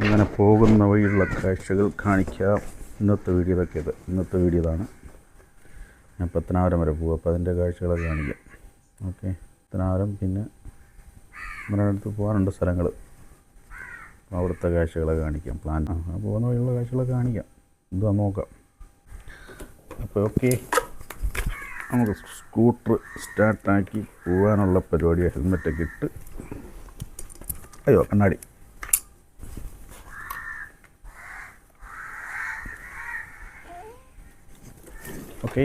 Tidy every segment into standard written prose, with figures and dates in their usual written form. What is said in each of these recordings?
അങ്ങനെ പോകുന്ന വഴിയുള്ള കാഴ്ചകൾ കാണിക്കാം. ഇന്നത്തെ വീഡിയോ ഇതാണ്. ഞാൻ പത്തനാപുരം വരെ പോകും, അപ്പോൾ അതിൻ്റെ കാഴ്ചകളൊക്കെ കാണിക്കാം. ഓക്കെ, പത്തനാപുരം പിന്നെ നമ്മുടെ അടുത്ത് പോകാനുണ്ട് സ്ഥലങ്ങൾ, അവിടുത്തെ കാഴ്ചകളൊക്കെ കാണിക്കാം. പോകുന്ന വഴിയുള്ള കാഴ്ചകളൊക്കെ കാണിക്കാം. എന്താ നോക്കാം. അപ്പോൾ ഓക്കെ, നമുക്ക് സ്കൂട്ടർ സ്റ്റാർട്ടാക്കി പോകാനുള്ള പരിപാടിയാണ്. ഹെൽമെറ്റൊക്കെ ഇട്ട്, അയ്യോ കണ്ണാടി. ഓക്കെ.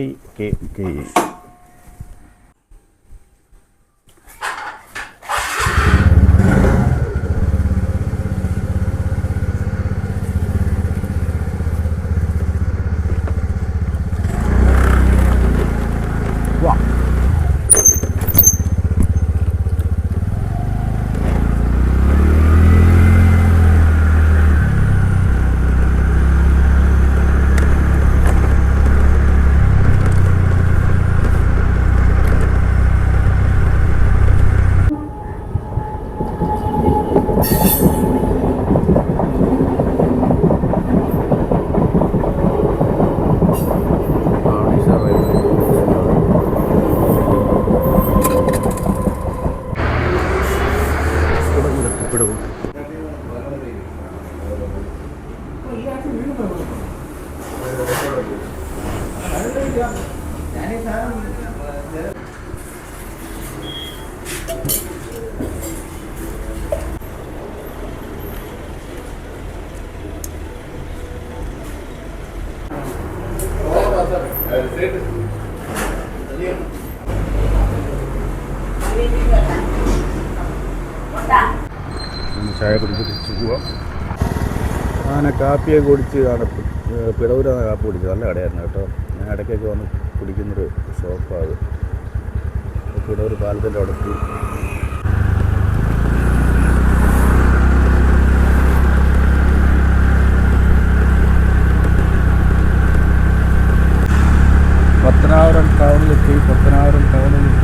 ചായ കുടിച്ച് പോവാം. അങ്ങനെ കാപ്പിയൊക്കെ കുടിച്ച് പിടവൂരാണ് കാപ്പി കുടിച്ചത്. നല്ല കടയായിരുന്നു കേട്ടോ. ഞാൻ ഇടയ്ക്കൊക്കെ വന്ന് കുടിക്കുന്നൊരു ഷോപ്പാണ്. പിടവൂർ പാലത്തിൻ്റെ അടുത്ത്. പത്തനാപുരം ടൗണിലെത്തി.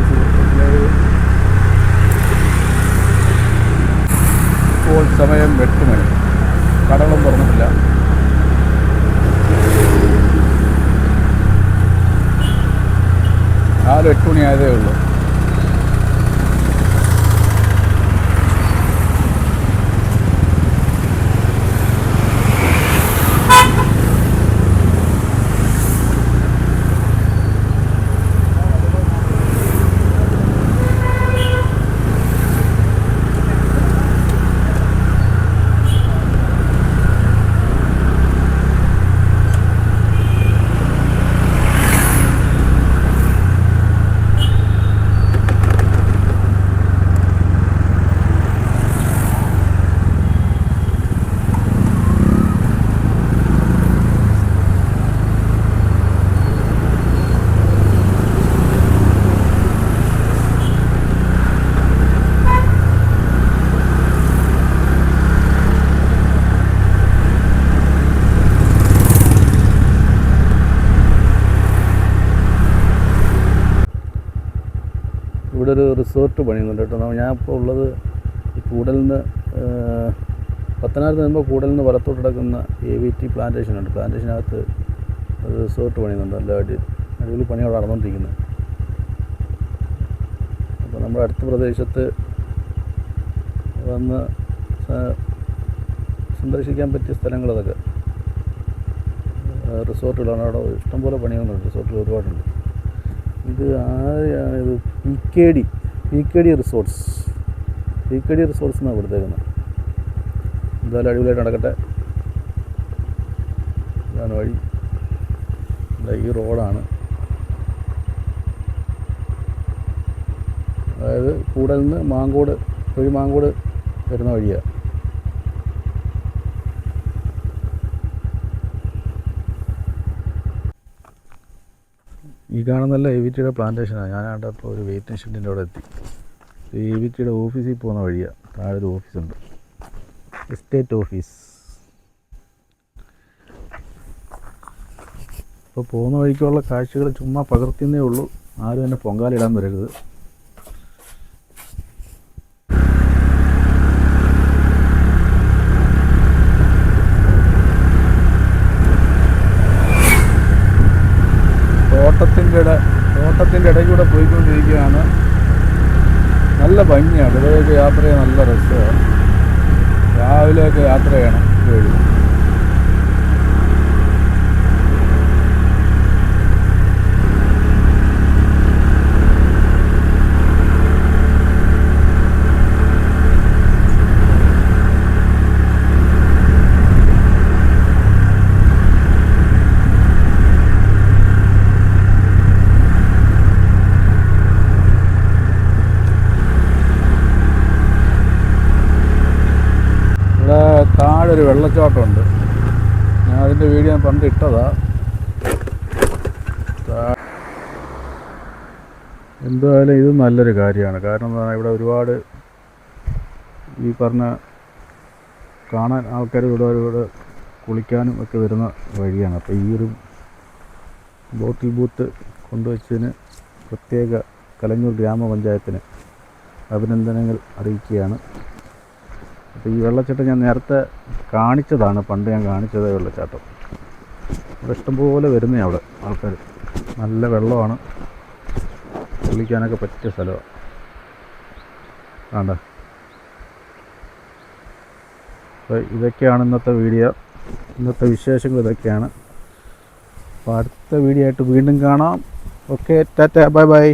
സുഹൃത്തുക്കളെ, ഇപ്പോൾ സമയം 8 മണി. കടകളും തുറന്നിട്ടില്ല. രാവിലെ 8 മണി ആയതേ ഉള്ളൂ. ഇവിടെ ഒരു റിസോർട്ട് പണിയുന്നുണ്ട് കേട്ടോ. ഞാൻ ഇപ്പോൾ ഉള്ളത് ഈ കൂടലിന് പത്തനാപുരത്ത് നിന്നുമ്പോൾ കൂടലിന് വലത്തോട്ട് കിടക്കുന്ന AVT പ്ലാന്റേഷനുണ്ട്. പ്ലാന്റേഷനകത്ത് ഒരു റിസോർട്ട് പണിയുന്നുണ്ട്. നല്ല അടിപൊളി പണികൾ നടന്നുകൊണ്ടിരിക്കുന്നത്. അപ്പോൾ നമ്മുടെ അടുത്ത പ്രദേശത്ത് വന്ന് സന്ദർശിക്കാൻ പറ്റിയ സ്ഥലങ്ങളതൊക്കെ റിസോർട്ടുകളാണ്. അവിടെ ഇഷ്ടംപോലെ പണികളുണ്ട്. റിസോർട്ടിൽ ഒരുപാടുണ്ട്. ഇത് ആരെയാണിത്? PKD resorts. PKD റിസോർട്ട്സ് എന്നാണ് കൊടുത്തേക്കുന്നത്. എന്തായാലും അടിപൊളിയായിട്ട് നടക്കട്ടെ. ഇതാണ് വഴി. ഈ റോഡാണ്. അതായത് കൂടലിൽ നിന്ന് മാങ്കോട് വരുന്ന വഴിയാണ്. ഈ കാണുന്നല്ല AVTയുടെ പ്ലാന്റേഷനാണ്. ഞാനാണ്ട് അപ്പോൾ ഒരു വെയിറ്റിംഗ് ഷെഡിൻ്റെ അവിടെ എത്തി. AVTയുടെ ഓഫീസിൽ പോകുന്ന വഴിയാണ്. താഴെ ഒരു ഓഫീസുണ്ട്, എസ്റ്റേറ്റ് ഓഫീസ്. അപ്പോൾ പോകുന്ന വഴിക്കുള്ള കാഴ്ചകൾ ചുമ്മാ പകർത്തുന്നേ ഉള്ളൂ. ആരും എന്നെ പൊങ്കാലിടാൻ വരരുത്. കായലിൻ്റെ ഇടയ്ക്കൂടെ പോയിക്കൊണ്ടിരിക്കുകയാണ്. നല്ല ഭംഗിയാണ്, ഇവിടെയൊക്കെ യാത്ര ചെയ്യാൻ നല്ല രസമാണ്. രാവിലെയൊക്കെ യാത്ര ചെയ്യണം വഴി. താഴെ ഒരു വെള്ളച്ചാട്ടമുണ്ട്. ഞാൻ അതിൻ്റെ വീഡിയോ പണ്ട് ഇട്ടതാ. എന്തായാലും ഇത് നല്ലൊരു കാര്യമാണ്. കാരണം എന്താ പറഞ്ഞാൽ ഇവിടെ ഒരുപാട് ഈ പറഞ്ഞ കാണാൻ ആൾക്കാർ ഇവിടെ കുളിക്കാനും ഒക്കെ വരുന്ന വഴിയാണ്. അപ്പോൾ ഈ ഒരു ബോട്ടിൽ ബൂത്ത് കൊണ്ടുവച്ചതിന് പ്രത്യേക കലഞ്ഞൂർ ഗ്രാമപഞ്ചായത്തിന് അഭിനന്ദനങ്ങൾ അറിയിക്കുകയാണ്. അപ്പോൾ ഈ വെള്ളച്ചാട്ടം ഞാൻ നേരത്തെ കാണിച്ചതാണ്, പണ്ട് ഞാൻ കാണിച്ചത് വെള്ളച്ചാട്ടം. ഇവിടെ ഇഷ്ടംപോലെ വരുന്നേ അവിടെ ആൾക്കാർ. നല്ല വെള്ളമാണ്, കുളിക്കാനൊക്കെ പറ്റിയ സ്ഥലമാണ്. വേണ്ട. അപ്പോൾ ഇതൊക്കെയാണ് ഇന്നത്തെ വീഡിയോ. ഇന്നത്തെ വിശേഷങ്ങൾ ഇതൊക്കെയാണ്. അപ്പോൾ അടുത്ത വീഡിയോ ആയിട്ട് വീണ്ടും കാണാം. Okay, Tata, bye bye.